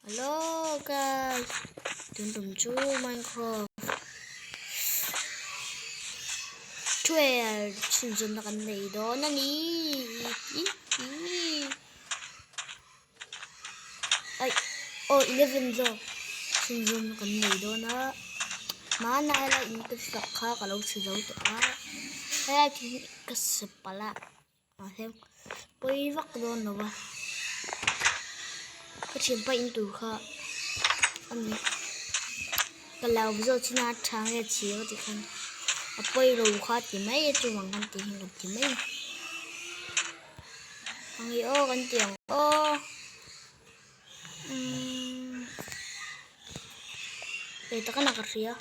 Hello guys, welcome to Minecraft 12. Sunod na kanila ito. Nani? Ay, 11 zo. Sunod na kanila ito na mana ala into sakha kalau sudah itu kaya kasepala. Xem quay vắt luôn rồi ba. Cái chuyện bay into kha anh cái lao bây giờ chỉ là trang cái chiếu thì không bay rồi kha thì mấy chú bằng con tiền được thì mấy thằng ấy ô con tiền ô để ta cái nào cái gì á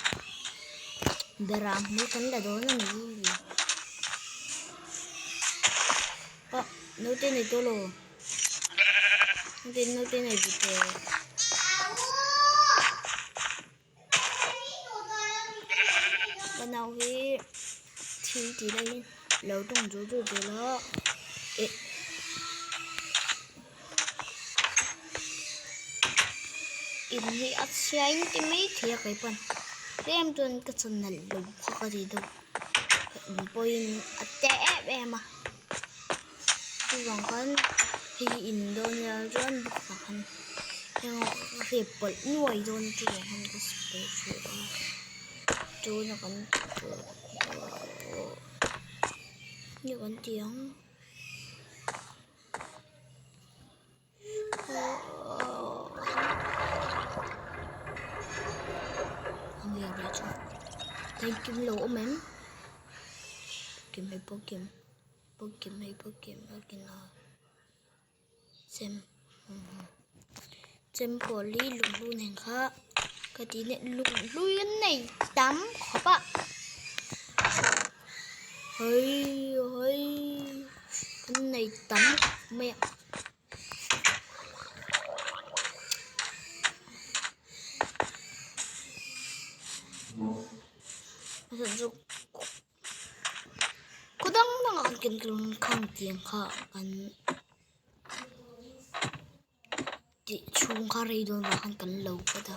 để làm mấy cái là đó là gì nấu tên này tôi luôn nấu tên này thì bắt đầu với thì đây lâu trong chỗ rồi đó ini asyik ini dia kapan em tuần cái sân này lục khó gì đâu poin atep em à cái vòng con thì Indonesia rất là khăn nhưng việc bật nuôi rồi chứ không có sự chú nó còn như con tiếng không hiểu được chứ thấy kim lỗ mến kiếm hay bố kiếm nào xem của ly lùng luôn này khác cái tí này lùng lui cái này tắm khó bạ hơi cái này tắm mẹ thật sự có đang ăn kinh không tiền khác ăn chị chung khá rây đồn và ăn cần lâu quá ta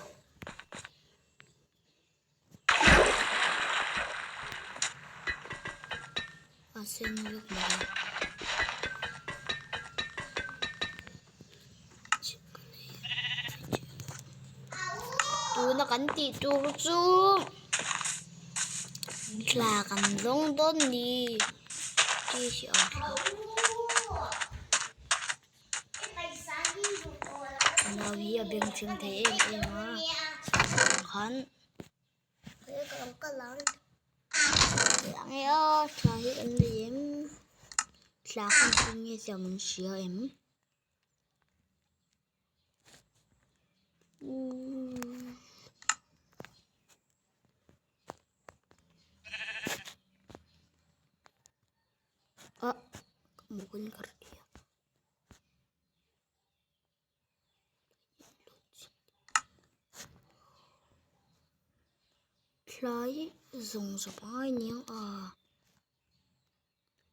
xem nước này tôi nó cắn tị tôi chú là cầm giống đơn đi chi xỉu nào bây giờ bên trên thế em á khăn thế cầm cái láng láng ơi trời anh đi em là không nghe giờ mình sửa em mungkin kerja lấy dùng số bao nhiêu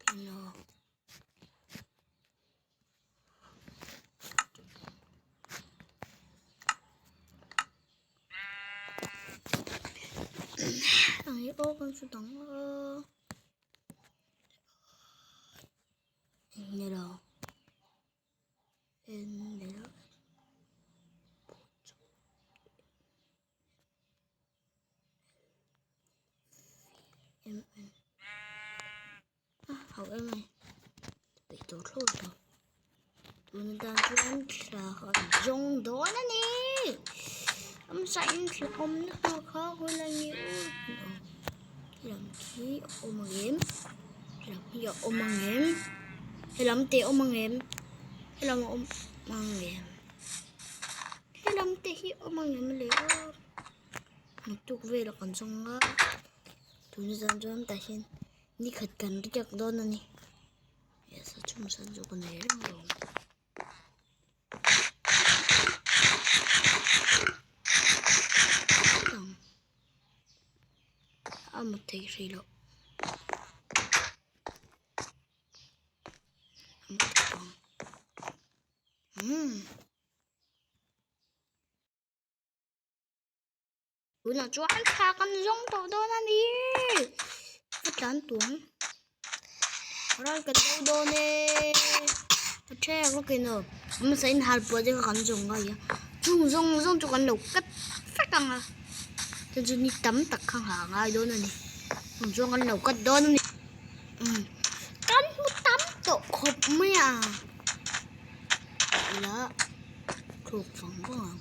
pino thằng ấy ô con số đóng như đâu em để đó em học em này bị tốt rồi tụi người ta cứ ăn là họ dùng đó nè ông xanh thì ông nó to khó hơn là nhiều làm khí ôm mà game làm bây giờ ôm mà game hay làm tiền ôm mà game hay làm ôm mà game hay làm tiền ôm mà game liệu một chút về là còn xong á tụi nó dám cho em tài xin đi khật cần cái đó nè nè sao chúng sẵn cho con này rồi một tí gì lộ Tụi nào cho ăn khạc ăn giống tụi đó đi. Cái chán tuồng. Rồi cái đâu đó nè. Cái xe có cái nào. Mình sẽ hạt bữa cho con dùng ngay vậy. Dùng cho con lục cắt phát căng à. Cho đi tắm tặc khang hàng ai đó nè. Dùng con lục cắt đó nè. Con muốn tắm tổ khộp mấy à. Đó. Thuộc phòng quá à.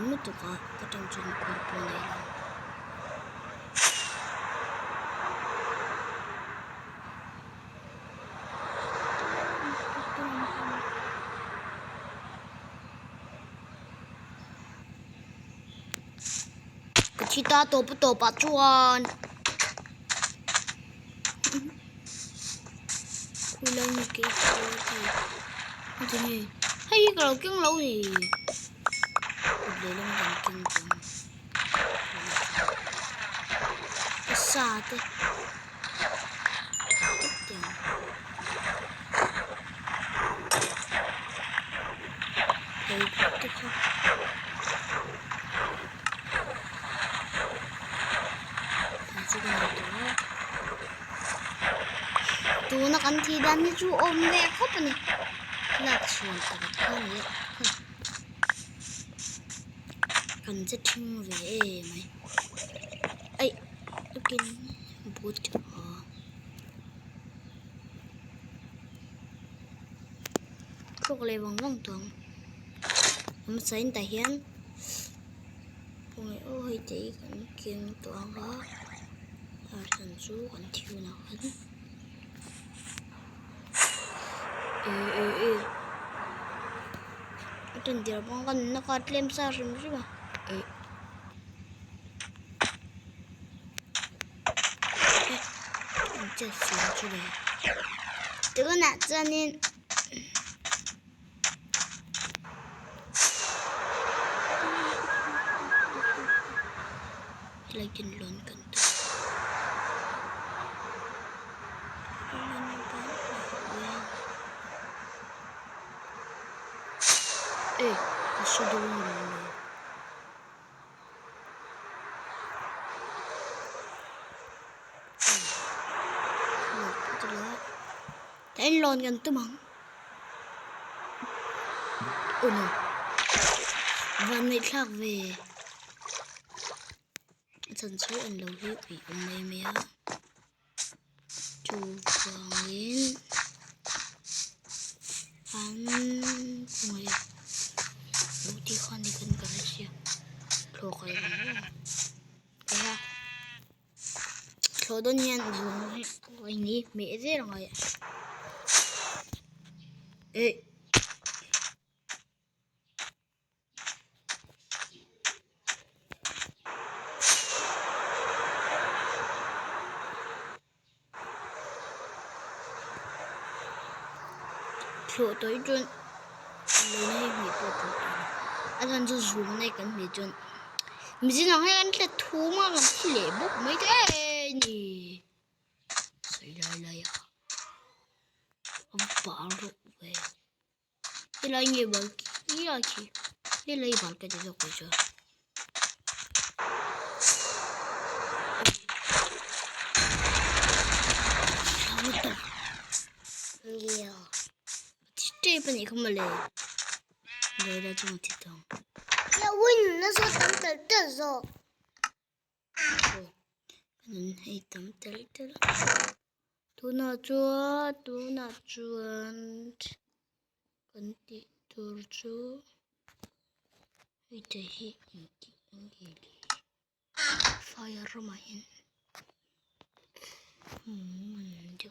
Nó tụi có cái trong chân của này là cái chi ta tổ bắt chuan quy lên như cái thì gì hay cái đầu kiếng lâu thì để lên đằng kiêng cùng cái xa thế thấy cái không tụi nó ăn thì đàn như chú ôm mẹ khóc này là chuồn tao con này cần rất chung về mày ấy cái bút không lấy bằng vòng tuồng mình sẽ tại hiện ôi ôi chị còn kiêng tuồng đó thần chú còn thiếu nào hết trên địa bàn con nó có thêm sao rồi chứ mà chết xuống chứ đấy đứa nào cho nên lấy chân lớn cần sudah lon gần tư mắng ôi no và này khác về thần số anh lâu hiếp bị ông mây mía chú hoàng yến hắn ngoài lúc đi con đi cần cần gì thôi cái đó cái ha thôi đơn nhiên dùng cái này mẹ dễ rồi ê thôi tới chuyện lấy này bị bỏ anh ăn cho dùng này cần bị chuyện mình chỉ nói anh là thú mà làm gì lệ bút mấy thế nhỉ xảy ra đây à ông bảo rồi về cái này nhiều bởi cái là gì cái này bảo cái gì rồi chưa sao vậy nhiều这份你看不来来了这么激动要问你那时候等等的时候可能还等等的都拿着跟地都着一直一发呀什么hin就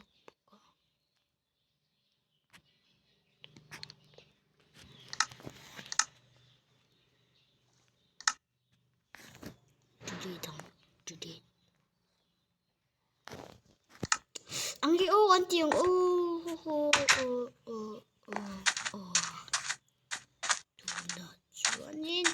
主题anh cái ô anh tiếng ô nó chuẩn nhìn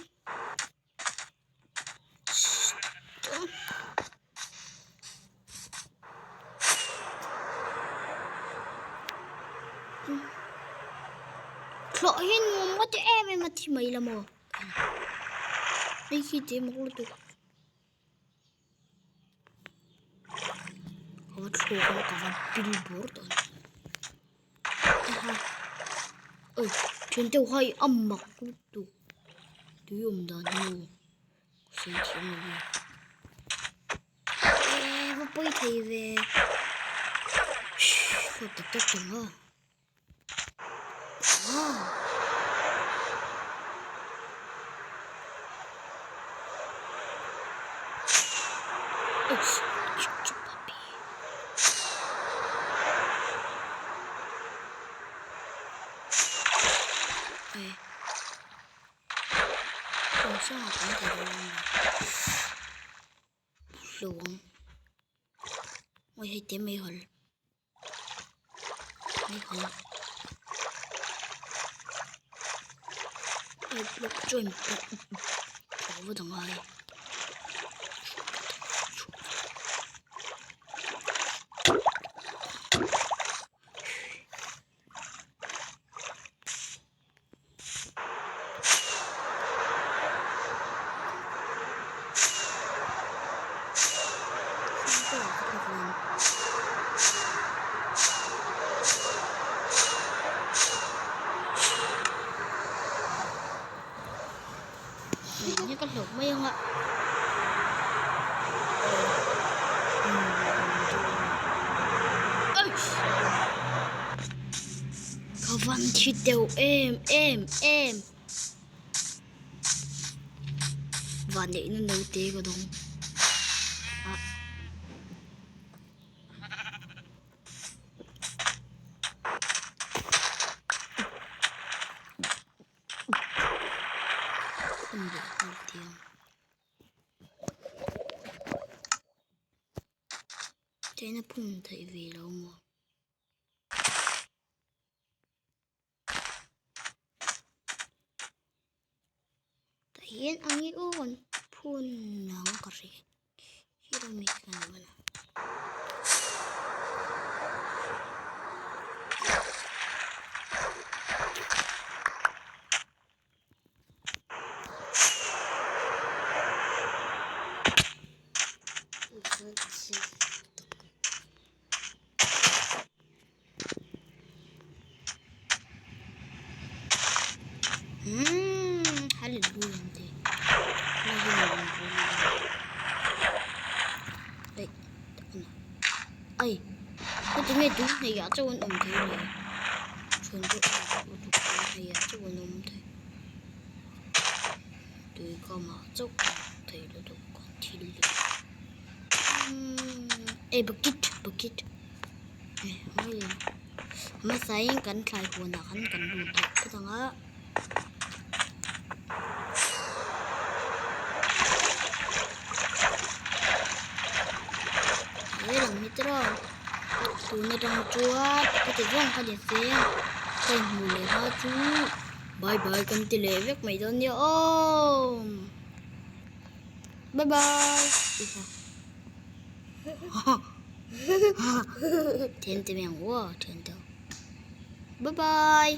Lọ hin ngom có cho em mà thì mày là mò. Đây khi thế mà có tụ. Có chỗ có văn billboard rồi. Ơi, chuyện tiêu hay âm mặc của tụ. Tụi ông đã nhiều. Xin chịu người. Ê, bố thầy về. Không tập tập chừng hả? Chúc papi. Ê. Không sao cũng thể luôn. Luôn. Ôi hay tiếng mây hồn. Mây hồn. Ôi lúc trôi một bỏ vô thằng ơi. Như con lục mấy không ạ? Có văn thì đều em và để nó nấu tê có đúng à. Không được nấu tiếng thế nó không thấy về đâu mà hiện ang iuwan pun nang kare hiramit ka naman hallelujah hindi ay ito nga ito naya cho con ẩm thế này chuẩn bị naya cho con ẩm thế tôi có mà chốc thấy là được con thiên được ê bucket mấy lần mà sai cắn khai hồn là cắn đùn thật cái thằng á lang mitro tunay lang chuat pati vong ka dese kay muli ha chu bye bye kan tilevek may don yo bye bye isa ten te meng wo ten te bye bye